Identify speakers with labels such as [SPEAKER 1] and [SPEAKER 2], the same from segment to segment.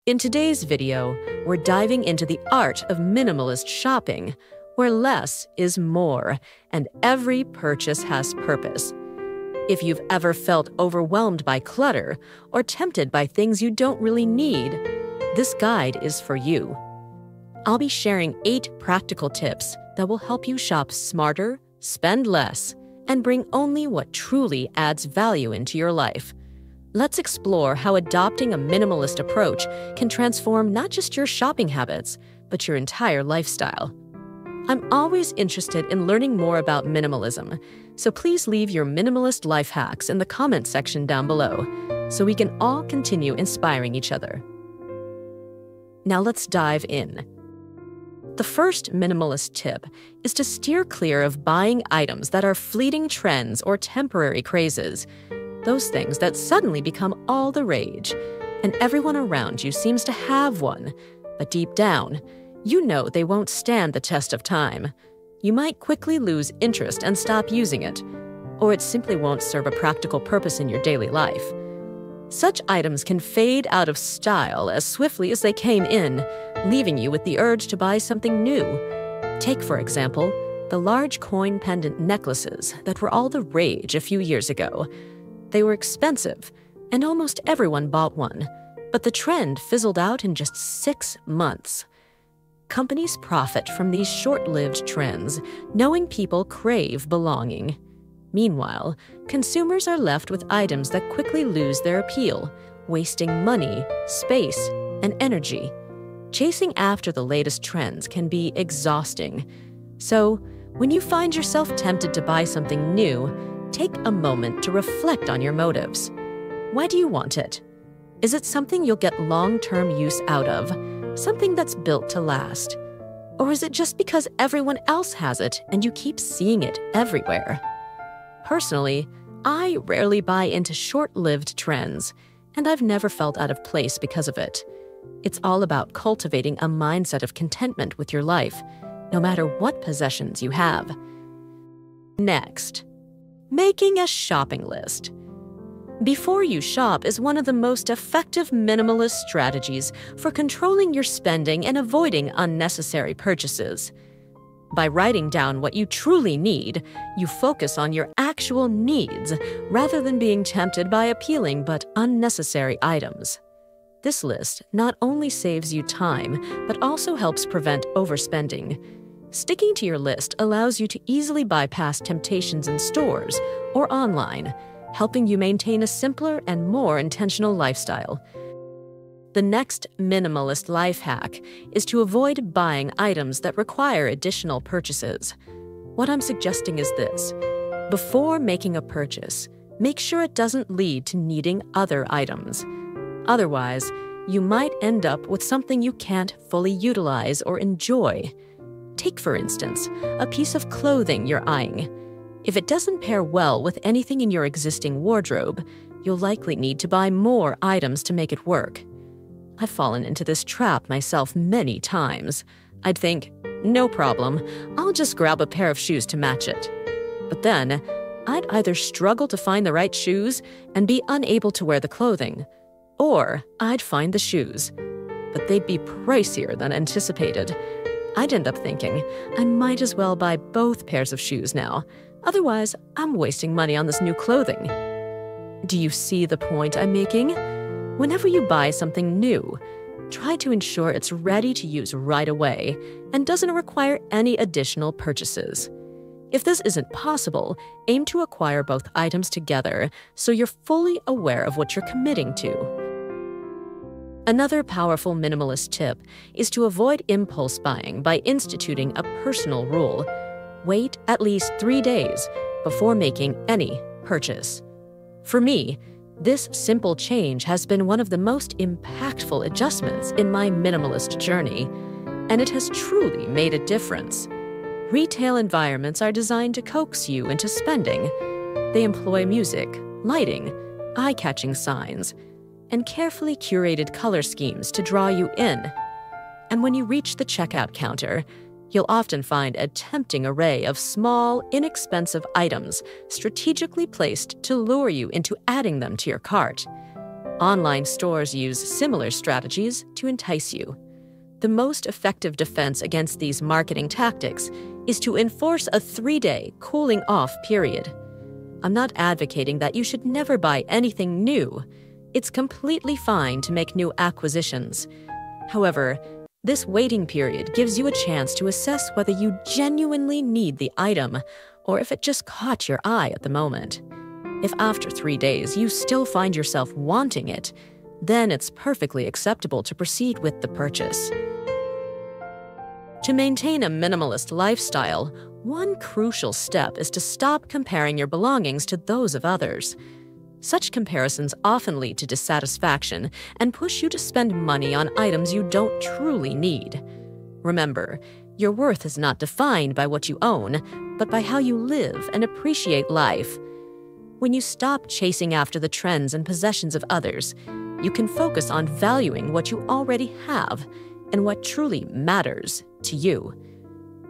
[SPEAKER 1] In today's video, we're diving into the art of minimalist shopping, where less is more, and every purchase has purpose. If you've ever felt overwhelmed by clutter or tempted by things you don't really need, this guide is for you. I'll be sharing 8 practical tips that will help you shop smarter, spend less, and bring only what truly adds value into your life. Let's explore how adopting a minimalist approach can transform not just your shopping habits, but your entire lifestyle. I'm always interested in learning more about minimalism, so please leave your minimalist life hacks in the comment section down below, so we can all continue inspiring each other. Now let's dive in. The first minimalist tip is to steer clear of buying items that are fleeting trends or temporary crazes, those things that suddenly become all the rage, and everyone around you seems to have one, but deep down, you know they won't stand the test of time. You might quickly lose interest and stop using it, or it simply won't serve a practical purpose in your daily life. Such items can fade out of style as swiftly as they came in, leaving you with the urge to buy something new. Take, for example, the large coin pendant necklaces that were all the rage a few years ago. They were expensive, and almost everyone bought one, but the trend fizzled out in just 6 months. Companies profit from these short-lived trends, knowing people crave belonging. Meanwhile, consumers are left with items that quickly lose their appeal, wasting money, space, and energy. Chasing after the latest trends can be exhausting. So, when you find yourself tempted to buy something new, take a moment to reflect on your motives. Why do you want it? Is it something you'll get long-term use out of? Something that's built to last? Or is it just because everyone else has it and you keep seeing it everywhere? Personally, I rarely buy into short-lived trends, and I've never felt out of place because of it. It's all about cultivating a mindset of contentment with your life, no matter what possessions you have. Next, making a shopping list. Before you shop is one of the most effective minimalist strategies for controlling your spending and avoiding unnecessary purchases. By writing down what you truly need, you focus on your actual needs rather than being tempted by appealing but unnecessary items. This list not only saves you time, but also helps prevent overspending. Sticking to your list allows you to easily bypass temptations in stores or online, helping you maintain a simpler and more intentional lifestyle. The next minimalist life hack is to avoid buying items that require additional purchases. What I'm suggesting is this: before making a purchase, make sure it doesn't lead to needing other items. Otherwise, you might end up with something you can't fully utilize or enjoy. Take, for instance, a piece of clothing you're eyeing. If it doesn't pair well with anything in your existing wardrobe, you'll likely need to buy more items to make it work. I've fallen into this trap myself many times. I'd think, no problem, I'll just grab a pair of shoes to match it. But then, I'd either struggle to find the right shoes and be unable to wear the clothing, or I'd find the shoes, but they'd be pricier than anticipated. I'd end up thinking, I might as well buy both pairs of shoes now. Otherwise, I'm wasting money on this new clothing. Do you see the point I'm making? Whenever you buy something new, try to ensure it's ready to use right away and doesn't require any additional purchases. If this isn't possible, aim to acquire both items together so you're fully aware of what you're committing to. Another powerful minimalist tip is to avoid impulse buying by instituting a personal rule. Wait at least 3 days before making any purchase. For me, this simple change has been one of the most impactful adjustments in my minimalist journey, and it has truly made a difference. Retail environments are designed to coax you into spending. They employ music, lighting, eye-catching signs, and carefully curated color schemes to draw you in. And when you reach the checkout counter, you'll often find a tempting array of small, inexpensive items strategically placed to lure you into adding them to your cart. Online stores use similar strategies to entice you. The most effective defense against these marketing tactics is to enforce a 3-day cooling off period. I'm not advocating that you should never buy anything new. It's completely fine to make new acquisitions. However, this waiting period gives you a chance to assess whether you genuinely need the item or if it just caught your eye at the moment. If after 3 days you still find yourself wanting it, then it's perfectly acceptable to proceed with the purchase. To maintain a minimalist lifestyle, one crucial step is to stop comparing your belongings to those of others. Such comparisons often lead to dissatisfaction and push you to spend money on items you don't truly need. Remember, your worth is not defined by what you own, but by how you live and appreciate life. When you stop chasing after the trends and possessions of others, you can focus on valuing what you already have and what truly matters to you.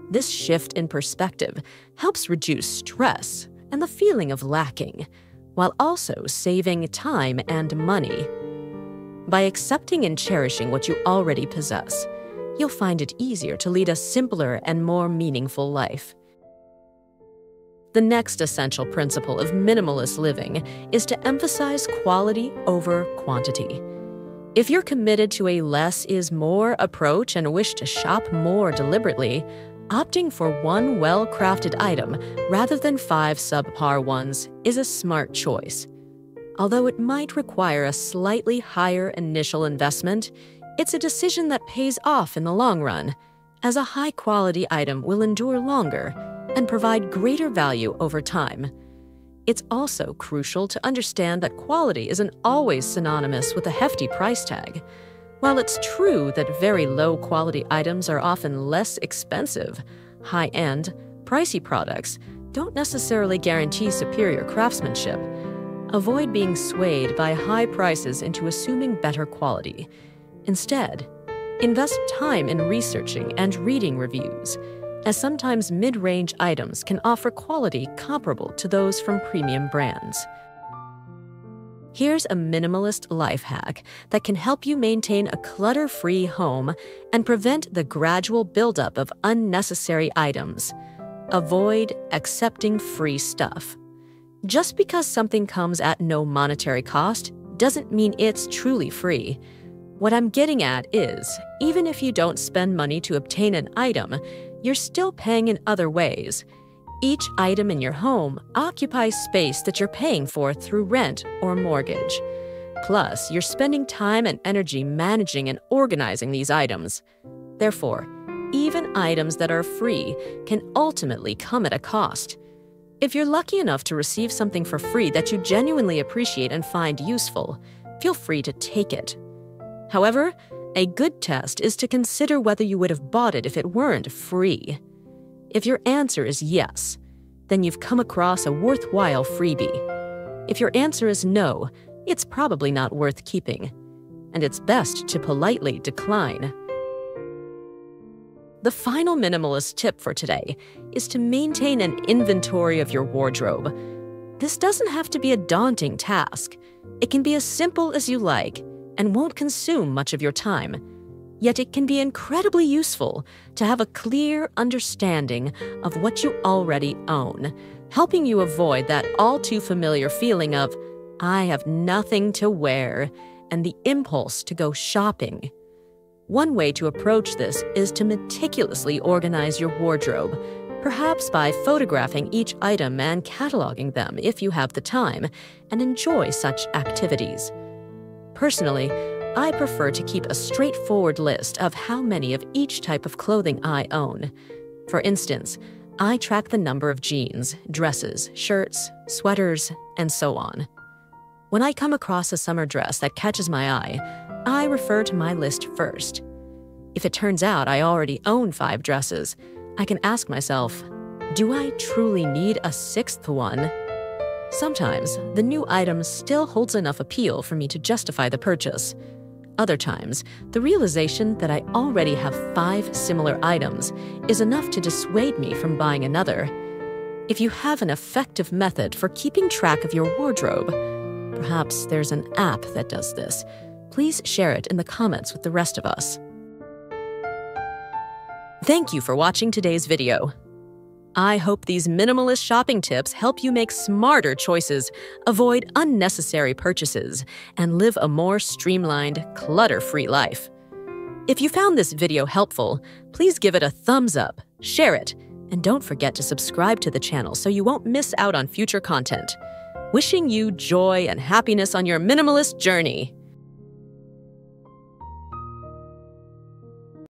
[SPEAKER 1] This shift in perspective helps reduce stress and the feeling of lacking, while also saving time and money. By accepting and cherishing what you already possess, you'll find it easier to lead a simpler and more meaningful life. The next essential principle of minimalist living is to emphasize quality over quantity. If you're committed to a less is more approach and wish to shop more deliberately, opting for one well-crafted item rather than 5 subpar ones is a smart choice. Although it might require a slightly higher initial investment, it's a decision that pays off in the long run, as a high-quality item will endure longer and provide greater value over time. It's also crucial to understand that quality isn't always synonymous with a hefty price tag. While it's true that very low-quality items are often less expensive, high-end, pricey products don't necessarily guarantee superior craftsmanship. Avoid being swayed by high prices into assuming better quality. Instead, invest time in researching and reading reviews, as sometimes mid-range items can offer quality comparable to those from premium brands. Here's a minimalist life hack that can help you maintain a clutter-free home and prevent the gradual buildup of unnecessary items. Avoid accepting free stuff. Just because something comes at no monetary cost doesn't mean it's truly free. What I'm getting at is, even if you don't spend money to obtain an item, you're still paying in other ways. Each item in your home occupies space that you're paying for through rent or mortgage. Plus, you're spending time and energy managing and organizing these items. Therefore, even items that are free can ultimately come at a cost. If you're lucky enough to receive something for free that you genuinely appreciate and find useful, feel free to take it. However, a good test is to consider whether you would have bought it if it weren't free. If your answer is yes, then you've come across a worthwhile freebie. If your answer is no, it's probably not worth keeping, and it's best to politely decline. The final minimalist tip for today is to maintain an inventory of your wardrobe. This doesn't have to be a daunting task. It can be as simple as you like and won't consume much of your time. Yet it can be incredibly useful to have a clear understanding of what you already own, helping you avoid that all-too-familiar feeling of, "I have nothing to wear," and the impulse to go shopping. One way to approach this is to meticulously organize your wardrobe, perhaps by photographing each item and cataloging them if you have the time and enjoy such activities. Personally, I prefer to keep a straightforward list of how many of each type of clothing I own. For instance, I track the number of jeans, dresses, shirts, sweaters, and so on. When I come across a summer dress that catches my eye, I refer to my list first. If it turns out I already own 5 dresses, I can ask myself, do I truly need a 6th one? Sometimes, the new item still holds enough appeal for me to justify the purchase. Other times, the realization that I already have 5 similar items is enough to dissuade me from buying another. If you have an effective method for keeping track of your wardrobe, Perhaps there's an app that does this. Please share it in the comments with the rest of us. Thank you for watching today's video. I hope these minimalist shopping tips help you make smarter choices, avoid unnecessary purchases, and live a more streamlined, clutter-free life. If you found this video helpful, please give it a thumbs up, share it, and don't forget to subscribe to the channel so you won't miss out on future content. Wishing you joy and happiness on your minimalist journey.